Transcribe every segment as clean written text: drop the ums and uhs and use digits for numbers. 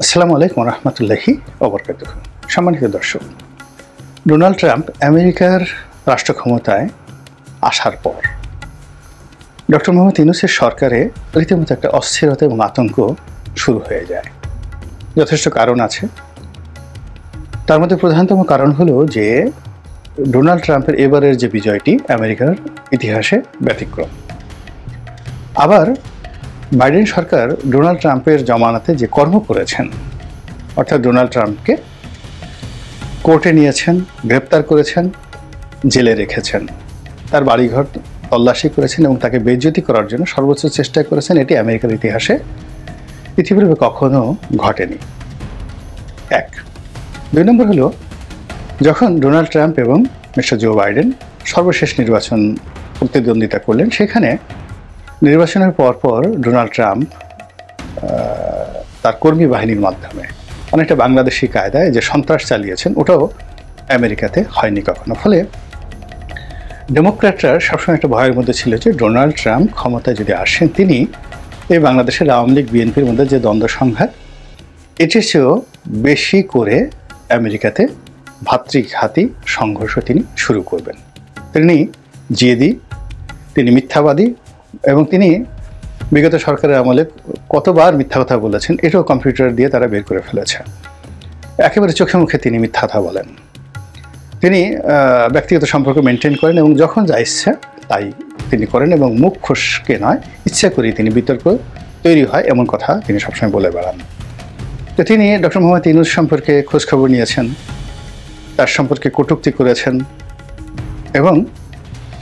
আসসালামু আলাইকুম রহমতুল্লাহি ওবরকাতুহ। সম্মানিত দর্শক, ডোনাল্ড ট্রাম্প আমেরিকার রাষ্ট্র ক্ষমতায় আসার পর ডক্টর মোহাম্মদ ইউনূসের সরকারে রীতিমতো একটা অস্থিরতা এবং আতঙ্ক শুরু হয়ে যায়। যথেষ্ট কারণ আছে। তার মধ্যে প্রধানতম কারণ হলো যে ডোনাল্ড ট্রাম্পের এবারের যে বিজয়টি আমেরিকার ইতিহাসে ব্যতিক্রম। আবার বাইডেন সরকার ডোনাল্ড ট্রাম্পের জমানাতে যে কর্ম করেছেন, অর্থাৎ ডোনাল্ড ট্রাম্পকে কোর্টে নিয়েছেন, গ্রেপ্তার করেছেন, জেলে রেখেছেন, তার বাড়িঘর তল্লাশি করেছেন এবং তাকে বেইজ্জতি করার জন্য সর্বোচ্চ চেষ্টা করেছেন। এটি আমেরিকার ইতিহাসে পৃথিবীর কখনো ঘটেনি। এক। দুই নম্বর হলো, যখন ডোনাল্ড ট্রাম্প এবং মিস্টার জো বাইডেন সর্বশেষ নির্বাচন প্রতিদ্বন্দ্বিতা করলেন, সেখানে নির্বাচনের পরপর ডোনাল্ড ট্রাম্প তার কর্মী বাহিনীর মাধ্যমে অনেকটা বাংলাদেশি কায়দায় যে সন্ত্রাস চালিয়েছেন, ওটাও আমেরিকাতে হয়নি কখনো। ফলে ডেমোক্র্যাটরা সবসময় একটা ভয়ের মধ্যে ছিল যে ডোনাল্ড ট্রাম্প ক্ষমতায় যদি আসেন, তিনি এই বাংলাদেশের আওয়ামী লীগ বিএনপির মধ্যে যে দ্বন্দ্ব সংঘাত, এটির চেয়েও বেশি করে আমেরিকাতে ভাতৃঘাতী সংঘর্ষ তিনি শুরু করবেন। তিনি জেদি, তিনি মিথ্যাবাদী এবং তিনি বিগত সরকারের আমলে কতবার মিথ্যা কথা বলেছেন, এটাও কম্পিউটার দিয়ে তারা বের করে ফেলেছে। একেবারে চোখে মুখে তিনি মিথ্যা কথা বলেন। তিনি ব্যক্তিগত সম্পর্ক মেনটেন করেন এবং যখন যা ইচ্ছা তাই তিনি করেন এবং মুখ ফসকে নয়, ইচ্ছা করেই তিনি বিতর্ক তৈরি হয় এমন কথা তিনি সবসময় বলে বেড়ান। তো তিনি ডক্টর মোহাম্মদ ইউনূস সম্পর্কে খোঁজখবর নিয়েছেন, তার সম্পর্কে কটূক্তি করেছেন এবং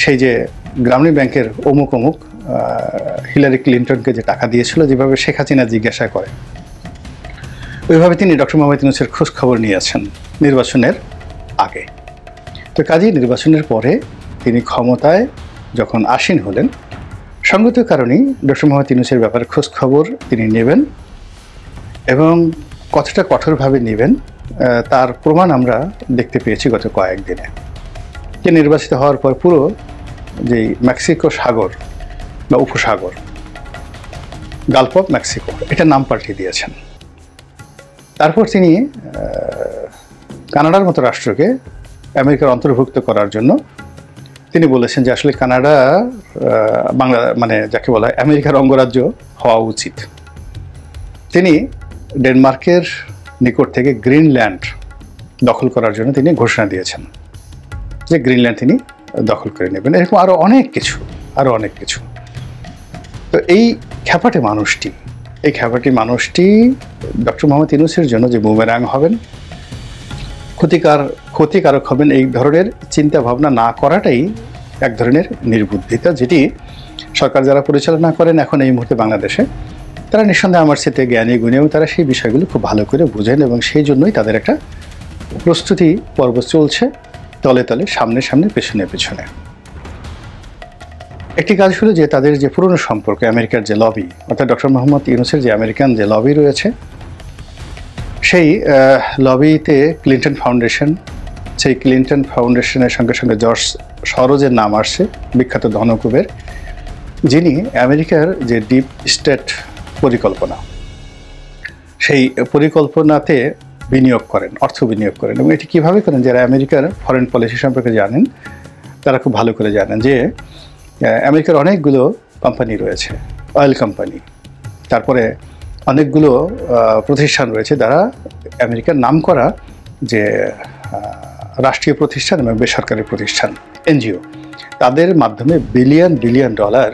সেই যে গ্রামীণ ব্যাংকের অমুক হিলারি ক্লিন্টনকে যে টাকা দিয়েছিল, যেভাবে শেখ হাসিনা জিজ্ঞাসা করে, ওইভাবে তিনি ডক্টর মোহাম্মদ ইউনূসের খোঁজ খবর নিয়েছেন নির্বাচনের আগে। তো কাজেই নির্বাচনের পরে তিনি ক্ষমতায় যখন আসীন হলেন, সঙ্গত কারণেই ডক্টর মোহাম্মদ ইউনূসের ব্যাপারে খোঁজ খবর তিনি নেবেন এবং কতটা কঠোরভাবে নেবেন তার প্রমাণ আমরা দেখতে পেয়েছি গত কয়েকদিনে। যে নির্বাচিত হওয়ার পর পুরো যেই মেক্সিকো সাগর বা উপসাগর, গালফ অফ মেক্সিকো, এটার নাম পাল্টে দিয়েছেন। তারপর তিনি কানাডার মতো রাষ্ট্রকে আমেরিকার অন্তর্ভুক্ত করার জন্য তিনি বলেছেন যে আসলে কানাডা মানে যাকে বলা হয় আমেরিকার অঙ্গরাজ্য হওয়া উচিত। তিনি ডেনমার্কের নিকট থেকে গ্রিনল্যান্ড দখল করার জন্য তিনি ঘোষণা দিয়েছেন যে গ্রিনল্যান্ড তিনি দখল করে নেবেন। এরকম আরও অনেক কিছু। তো এই খ্যাপাটে মানুষটি ডক্টর মোহাম্মদ ইউনূসের জন্য যে বুমেরাং হবেন, ক্ষতিকারক হবেন, এই ধরনের চিন্তা ভাবনা না করাটাই এক ধরনের নির্বুদ্ধিতা, যেটি সরকার যারা পরিচালনা করেন এখন এই মুহূর্তে বাংলাদেশে, তারা নিঃসন্দেহে আমার সাথে জ্ঞানী গুণী এবং তারা সেই বিষয়গুলো খুব ভালো করে বুঝেন এবং সেই জন্যই তাদের একটা প্রস্তুতি পর্ব চলছে, তলে তলে, সামনে পেছনে। একটি কাজ হলো যে তাদের যে পুরনো সম্পর্ক, আমেরিকার যে লবি, অর্থাৎ ডক্টর মোহাম্মদ ইউনূসের যে আমেরিকান যে লবি রয়েছে, সেই লবিতে ক্লিন্টন ফাউন্ডেশন, সেই ক্লিন্টন ফাউন্ডেশনের সঙ্গে জর্জ সরোজের নাম আসছে, বিখ্যাত ধনকুবের, যিনি আমেরিকার যে ডিপ স্টেট পরিকল্পনা, সেই পরিকল্পনাতে অর্থ বিনিয়োগ করেন। এবং এটি কীভাবে করেন, যারা আমেরিকার ফরেন পলিসি সম্পর্কে জানেন তারা খুব ভালো করে জানেন যে আমেরিকার অনেকগুলো কোম্পানি রয়েছে, অয়েল কোম্পানি, তারপরে অনেকগুলো প্রতিষ্ঠান রয়েছে যারা আমেরিকার নামকরা যে রাষ্ট্রীয় প্রতিষ্ঠান এবং বেসরকারি প্রতিষ্ঠান, এনজিও, তাদের মাধ্যমে বিলিয়ন ডলার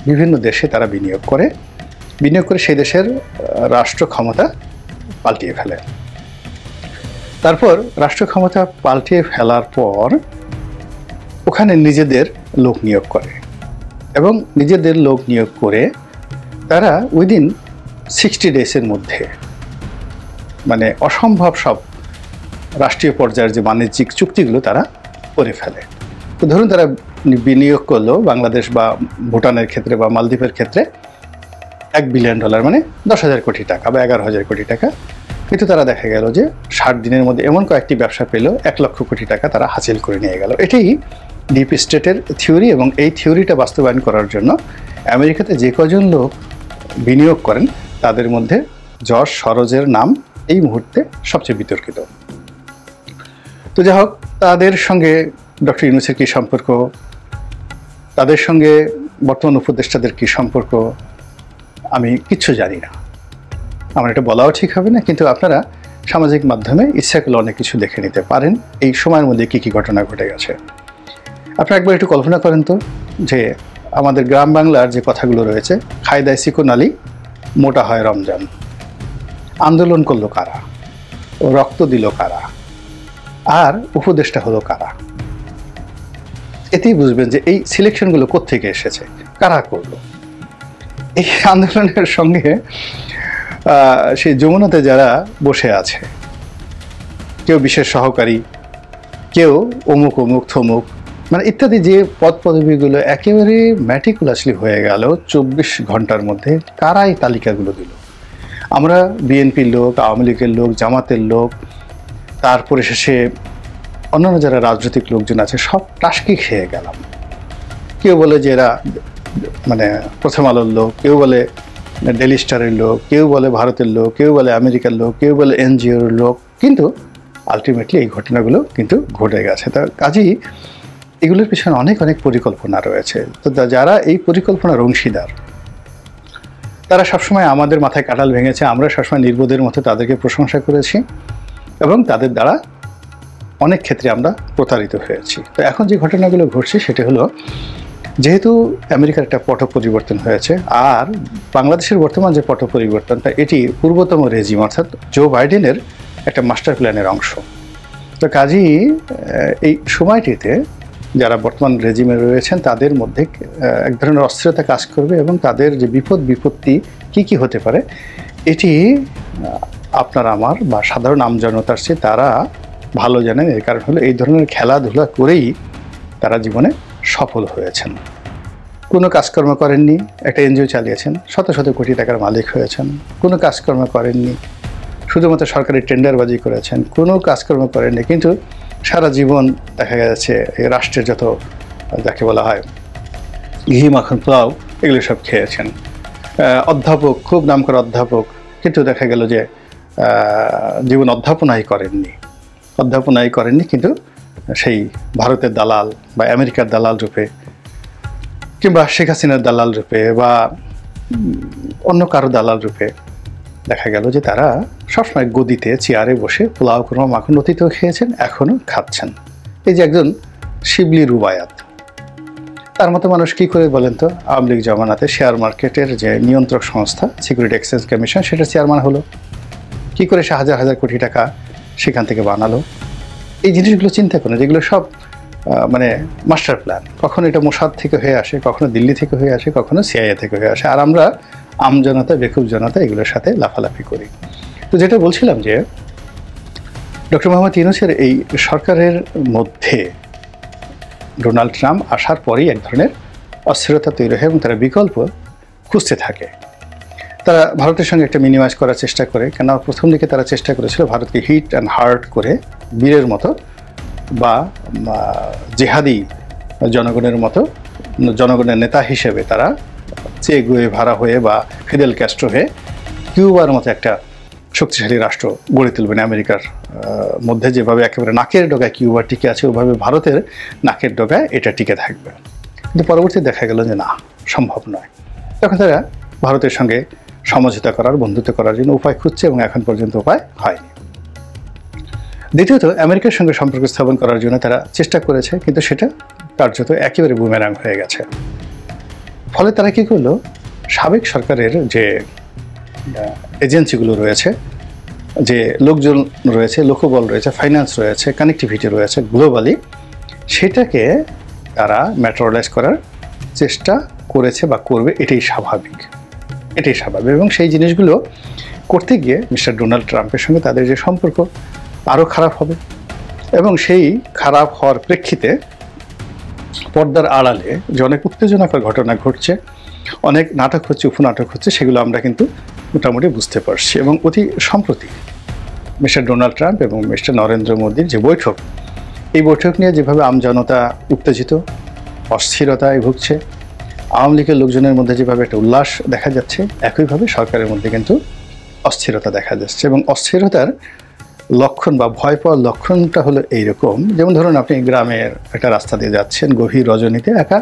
বিভিন্ন দেশে তারা বিনিয়োগ করে সেই দেশের রাষ্ট্র ক্ষমতা পাল্টিয়ে ফেলে। তারপর রাষ্ট্র ক্ষমতা পাল্টিয়ে ফেলার পর ওখানে নিজেদের লোক নিয়োগ করে এবং নিজেদের লোক নিয়োগ করে তারা উইদিন 60 ডেজের মধ্যে মানে অসম্ভব সব রাষ্ট্রীয় পর্যায়ের যে বাণিজ্যিক চুক্তিগুলো তারা করে ফেলে। তো ধরুন তারা বিনিয়োগ করলো বাংলাদেশ বা ভুটানের ক্ষেত্রে বা মালদ্বীপের ক্ষেত্রে $1 বিলিয়ন, মানে 10,000 কোটি টাকা বা 11,000 কোটি টাকা, কিন্তু তারা দেখা গেল যে 60 দিনের মধ্যে এমন কয়েকটি ব্যবসা পেল 1 লক্ষ কোটি টাকা তারা হাসিল করে নিয়ে গেল। এটাই ডিপ স্টেটের থিওরি এবং এই থিওরিটা বাস্তবায়ন করার জন্য আমেরিকাতে যে কজন লোক বিনিয়োগ করেন তাদের মধ্যে যশ সরোজের নাম এই মুহূর্তে সবচেয়ে বিতর্কিত। তো যাই হোক, তাদের সঙ্গে ডক্টর ইউনূসের কী সম্পর্ক, তাদের সঙ্গে বর্তমান উপদেষ্টাদের কী সম্পর্ক, আমি কিচ্ছু জানি না। আমার এটা বলাও ঠিক হবে না, কিন্তু আপনারা সামাজিক মাধ্যমে ইচ্ছা করলে অনেক কিছু দেখে নিতে পারেন এই সময়ের মধ্যে কী কী ঘটনা ঘটে গেছে। আপনারা একবার একটু কল্পনা করেন তো, যে আমাদের গ্রাম বাংলার যে কথাগুলো রয়েছে, খায়দায় চিকন আলী, মোটা হয় রমজান, আন্দোলন করলো কারা, রক্ত দিল কারা, আর উপদেষ্টা হলো কারা। এতেই বুঝবেন যে এই সিলেকশনগুলো কোত্থেকে এসেছে, কারা করলো। এই আন্দোলনের সঙ্গে সেই যমুনাতে যারা বসে আছে, কেউ বিশেষ সহকারী, কেউ অমুক অমুক থমুক, মানে ইত্যাদি যে পদ পদবীগুলো একেবারে ম্যাটিকুলাসলি হয়ে গেল 24 ঘন্টার মধ্যে, কারা এই তালিকাগুলো দিল। আমরা বিএনপির লোক, আওয়ামী লীগের লোক, জামাতের লোক, তারপরে শেষে অন্যান্য যারা রাজনৈতিক লোকজন আছে, সব টাসকি খেয়ে গেলাম। কেউ বলে যে এরা মানে প্রথম আলোর লোক, কেউ বলে ডেলি স্টারের লোক, কেউ বলে ভারতের লোক, কেউ বলে আমেরিকার লোক, কেউ বলে এনজিওর লোক, কিন্তু আলটিমেটলি এই ঘটনাগুলো কিন্তু ঘটে গেছে। তার কাজেই এগুলোর পিছনে অনেক অনেক পরিকল্পনা রয়েছে। তো যারা এই পরিকল্পনার অংশীদার, তারা সবসময় আমাদের মাথায় কাঁঠাল ভেঙেছে, আমরা সবসময় নির্বোধের মতো তাদেরকে প্রশংসা করেছি, এবং তাদের দ্বারা অনেক ক্ষেত্রে আমরা প্রতারিত হয়েছি। তো এখন যে ঘটনাগুলো ঘটছে সেটা হলো, যেহেতু আমেরিকার একটা পট পরিবর্তন হয়েছে, আর বাংলাদেশের বর্তমান যে পট পরিবর্তনটা, এটি পূর্বতম রেজিম অর্থাৎ জো বাইডেনের একটা মাস্টার প্ল্যানের অংশ। তো কাজেই এই সময়টিতে যারা বর্তমান রেজিমে রয়েছেন তাদের মধ্যে এক ধরনের অস্থিরতা কাজ করবে, এবং তাদের যে বিপদ বিপত্তি কী কী হতে পারে এটি আপনার আমার বা সাধারণ আমজনতার চেয়ে তারা ভালো জানেন। এর কারণ হলো এই ধরনের খেলাধুলা করেই তারা জীবনে সফল হয়েছেন। কোনো কাজকর্ম করেননি, একটা এনজিও চালিয়েছেন, শত শত কোটি টাকার মালিক হয়েছেন। কোনো কাজকর্ম করেননি, শুধুমাত্র সরকারি টেন্ডারবাজি করেছেন, কোনো কাজকর্ম করেননি, কিন্তু সারা জীবন দেখা গেছে এই রাষ্ট্রের যত যাকে বলা হয় ঘি মাখন পোলাও, এগুলো সব খেয়েছেন। অধ্যাপক, খুব নামকরা অধ্যাপক, কিন্তু দেখা গেল যে জীবন অধ্যাপনাই করেননি, কিন্তু সেই ভারতের দালাল বা আমেরিকার দালাল রূপে, কিংবা শেখ হাসিনার দালাল রূপে, বা অন্য কারো দালাল রূপে দেখা গেল যে তারা সবসময় গদিতে চেয়ারে বসে পোলাও কোরমা মাখন অতীতেও খেয়েছেন, এখনও খাচ্ছেন। এই যে একজন শিবলি রুবায়াত, তার মতো মানুষ কী করে বলেন তো আওয়ামী লীগ জমানাতে শেয়ার মার্কেটের যে নিয়ন্ত্রক সংস্থা সিকিউরিটি এক্সচেঞ্জ কমিশন, সেটার চেয়ারম্যান হলো, কী করে সে হাজার হাজার কোটি টাকা সেখান থেকে বানালো। এই জিনিসগুলো চিন্তা করেন, যেগুলো সব মানে মাস্টার প্ল্যান। কখনো এটা মোসাদ থেকে হয়ে আসে, কখনো দিল্লি থেকে হয়ে আসে, কখনো সিআইএ থেকে হয়ে আসে, আর আমরা আমজনতা, বেকুব জনতা এগুলোর সাথে লাফালাফি করি। তো যেটা বলছিলাম যে ডক্টর মোহাম্মদ ইউনূসের এই সরকারের মধ্যে ডোনাল্ড ট্রাম্প আসার পরেই এক ধরনের অস্থিরতা তৈরি হয়, এবং তারা বিকল্প খুঁজতে থাকে। তারা ভারতের সঙ্গে একটা মিনিমাইজ করার চেষ্টা করে, কেন প্রথম দিকে তারা চেষ্টা করেছিল ভারতকে হিট অ্যান্ড হার্ট করে বীরের মতো বা জেহাদি জনগণের মতো, জনগণের নেতা হিসেবে তারা চে গুয়েভারা হয়ে বা ফিদেল ক্যাস্ট্রো হয়ে কিউবার মতো একটা শক্তিশালী রাষ্ট্র গড়ে তুলবেন। আমেরিকার মধ্যে যেভাবে একেবারে নাকের ডগায় কিউবা টিকে আছে, ওইভাবে ভারতের নাকের ডগায় এটা টিকে থাকবে। কিন্তু পরবর্তী দেখা গেল যে না, সম্ভব নয়। তখন তারা ভারতের সঙ্গে সমঝোতা করার, বন্ধুত্ব করার জন্য উপায় খুঁজছে, এবং এখন পর্যন্ত উপায় হয়নি। দ্বিতীয়ত, আমেরিকার সঙ্গে সম্পর্ক স্থাপন করার জন্য তারা চেষ্টা করেছে, কিন্তু সেটা কার্যত একেবারে বুমেরাং হয়ে গেছে। ফলে তারা কী করলো, সাবেক সরকারের যে এজেন্সিগুলো রয়েছে, যে লোকজন রয়েছে, লোকবল রয়েছে, ফাইন্যান্স রয়েছে, কানেক্টিভিটি রয়েছে গ্লোবালি, সেটাকে তারা ম্যাটেরিয়ালাইজ করার চেষ্টা করেছে বা করবে, এটাই স্বাভাবিক। এবং সেই জিনিসগুলো করতে গিয়ে মিস্টার ডোনাল্ড ট্রাম্পের সঙ্গে তাদের যে সম্পর্ক আরও খারাপ হবে, এবং সেই খারাপ হওয়ার প্রেক্ষিতে পর্দার আড়ালে যে অনেক উত্তেজনাকর ঘটনা ঘটছে, অনেক নাটক হচ্ছে, উপনাটক হচ্ছে, সেগুলো আমরা কিন্তু মোটামুটি বুঝতে পারছি। এবং অতি সম্প্রতি মিস্টার ডোনাল্ড ট্রাম্প এবং মিস্টার নরেন্দ্র মোদীর যে বৈঠক, এই বৈঠক নিয়ে যেভাবে আমজনতা উত্তেজিত, অস্থিরতায় ভুগছে, আওয়ামী লীগের লোকজনের মধ্যে যেভাবে একটা উল্লাস দেখা যাচ্ছে, একইভাবে সরকারের মধ্যে কিন্তু অস্থিরতা দেখা যাচ্ছে। এবং অস্থিরতার লক্ষণ বা ভয় পাওয়ার লক্ষণটা হলো এইরকম, যেমন ধরুন আপনি গ্রামের একটা রাস্তা দিয়ে যাচ্ছেন গভীর রজনীতে, একা,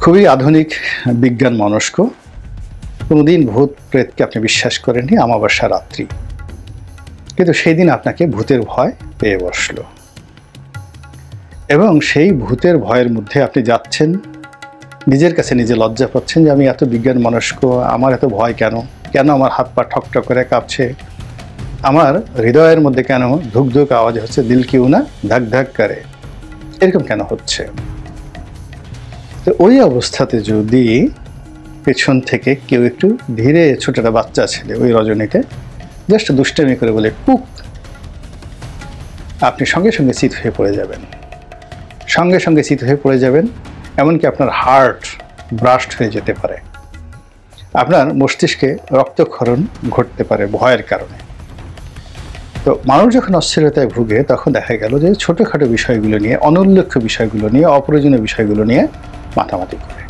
খুবই আধুনিক বিজ্ঞান মনস্ক, কোনোদিন ভূত প্রেতকে আপনি বিশ্বাস করেননি, অমাবস্যা রাত্রি, কিন্তু সেই দিন আপনাকে ভূতের ভয় পেয়ে বসলো। এবং সেই ভূতের ভয়ের মধ্যে আপনি যাচ্ছেন, নিজের কাছে নিজে লজ্জা পাচ্ছেন যে আমি এত বিজ্ঞান মনস্ক, আমার এত ভয় কেন, কেন আমার হাত পা ঠকঠক করে কাঁপছে, আমার হৃদয়ের মধ্যে কেন ধুক ধুক আওয়াজ হচ্ছে, দিল কিউ না ধাক ধাক করে, এরকম কেন হচ্ছে। তো ওই অবস্থাতে যদি পেছন থেকে কেউ একটু ধীরে, ছোট একটা বাচ্চা ছেলে ওই রজনীতে জাস্ট দুষ্টামি করে বলে কুক, আপনি সঙ্গে সঙ্গে চিত হয়ে পড়ে যাবেন, সঙ্গে সঙ্গে চিত হয়ে পড়ে যাবেন। এমনকি আপনার হার্ট ব্রাস্ট হয়ে যেতে পারে, আপনার মস্তিষ্কে রক্তক্ষরণ ঘটতে পারে ভয়ের কারণে। তো মানুষ যখন অস্থিরতায় ভুগে তখন দেখা গেল যে ছোটোখাটো বিষয়গুলো নিয়ে, অনুল্লেখ্য বিষয়গুলো নিয়ে, অপ্রয়োজনীয় বিষয়গুলো নিয়ে মাতামাতি করে।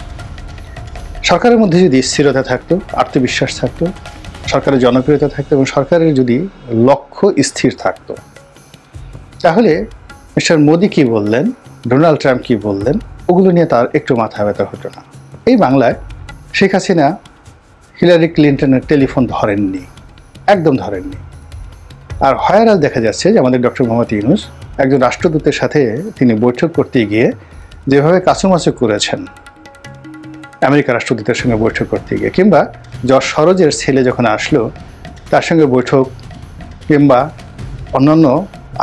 সরকারের মধ্যে যদি স্থিরতা থাকতো, আত্মবিশ্বাস থাকতো, সরকারের জনপ্রিয়তা থাকতো এবং সরকারের যদি লক্ষ্য স্থির থাকতো, তাহলে মিস্টার মোদি কী বললেন, ডোনাল্ড ট্রাম্প কী বললেন, ওগুলো নিয়ে তার একটু মাথা ব্যথা হতো না। এই বাংলায় শেখ হাসিনা হিলারি ক্লিন্টনের টেলিফোন ধরেননি, একদম ধরেননি। আর হয়ারাল দেখা যাচ্ছে যে আমাদের ডক্টর মোহাম্মদ ইউনূস একজন রাষ্ট্রদূতের সাথে তিনি বৈঠক করতে গিয়ে যেভাবে কাচুমাচু করেছেন আমেরিকা রাষ্ট্রদূতের সঙ্গে বৈঠক করতে গিয়ে, কিংবা যশ সরোজের ছেলে যখন আসলো তার সঙ্গে বৈঠক, কিংবা অন্যান্য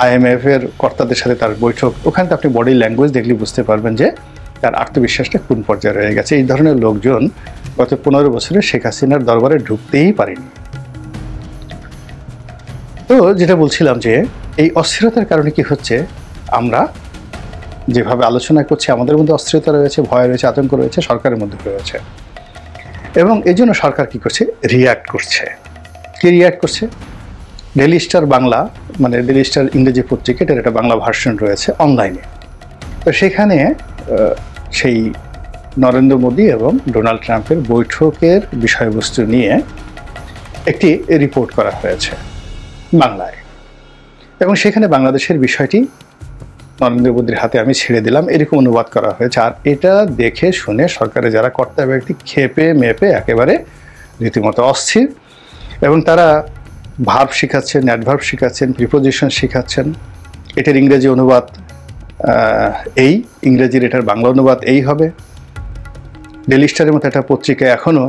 IMF এর কর্তাদের সাথে তার বৈঠক, ওখানে তো আপনি বডি ল্যাঙ্গুয়েজ দেখলে বুঝতে পারবেন যে তার আত্মবিশ্বাসটা কোন পর্যায়ে রয়ে গেছে। এই ধরনের লোকজন গত 15 বছরে শেখ হাসিনার দরবারে ঢুকতেই পারেনি। তো যেটা বলছিলাম যে এই অস্থিরতার কারণে কি হচ্ছে, আমরা যেভাবে আলোচনা করছি আমাদের মধ্যে অস্থিরতা রয়েছে, ভয় রয়েছে, আতঙ্ক রয়েছে, সরকারের মধ্যে রয়েছে। এবং এই জন্য সরকার কি করছে, রিয়্যাক্ট করছে। কি রিয়্যাক্ট করছে? ডেইলি স্টার বাংলা, মানে ডেইলি স্টার ইংরেজি পত্রিকা, এটার একটা বাংলা ভার্সন রয়েছে অনলাইনে। তো সেখানে সেই নরেন্দ্র মোদী এবং ডোনাল্ড ট্রাম্পের বৈঠকের বিষয়বস্তু নিয়ে একটি রিপোর্ট করা হয়েছে বাংলায়, এবং সেখানে বাংলাদেশের বিষয়টি নরেন্দ্র মোদীর হাতে আমি ছেড়ে দিলাম এরকম অনুবাদ করা হয়েছে। আর এটা দেখে শুনে সরকারের যারা কর্তা ব্যক্তি খেপে মেপে একেবারে রীতিমতো অস্থির, এবং তারা ভার্ব শেখাচ্ছেন, অ্যাডভার্ব শেখাচ্ছেন, প্রিপোজিশন শেখাচ্ছেন। এটার ইংরেজি অনুবাদ এই, ইংরেজির এটার বাংলা অনুবাদ এই হবে। ডেইলি স্টারের মতো একটা পত্রিকায় এখনও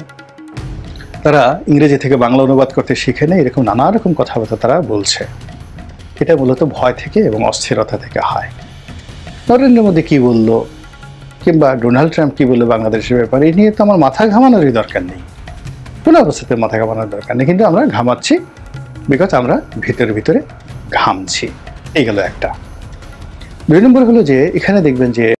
তারা ইংরেজি থেকে বাংলা অনুবাদ করতে শিখে নেই, এরকম নানা রকম কথাবার্তা তারা বলছে। এটা মূলত ভয় থেকে এবং অস্থিরতা থেকে হয়। নরেন্দ্র মোদী কী বললো কিংবা ডোনাল্ড ট্রাম্প কী বললো বাংলাদেশের ব্যাপারে, এই নিয়ে তো আমার মাথা ঘামানোরই দরকার নেই, কোনো অবস্থাতে মাথা ঘামানোর দরকার নেই, কিন্তু আমরা ঘামাচ্ছি বিকজ আমরা ভিতরে ভিতরে ঘামছি। এই গেল একটা। 2 নম্বর হলো যে এখানে দেখবেন যে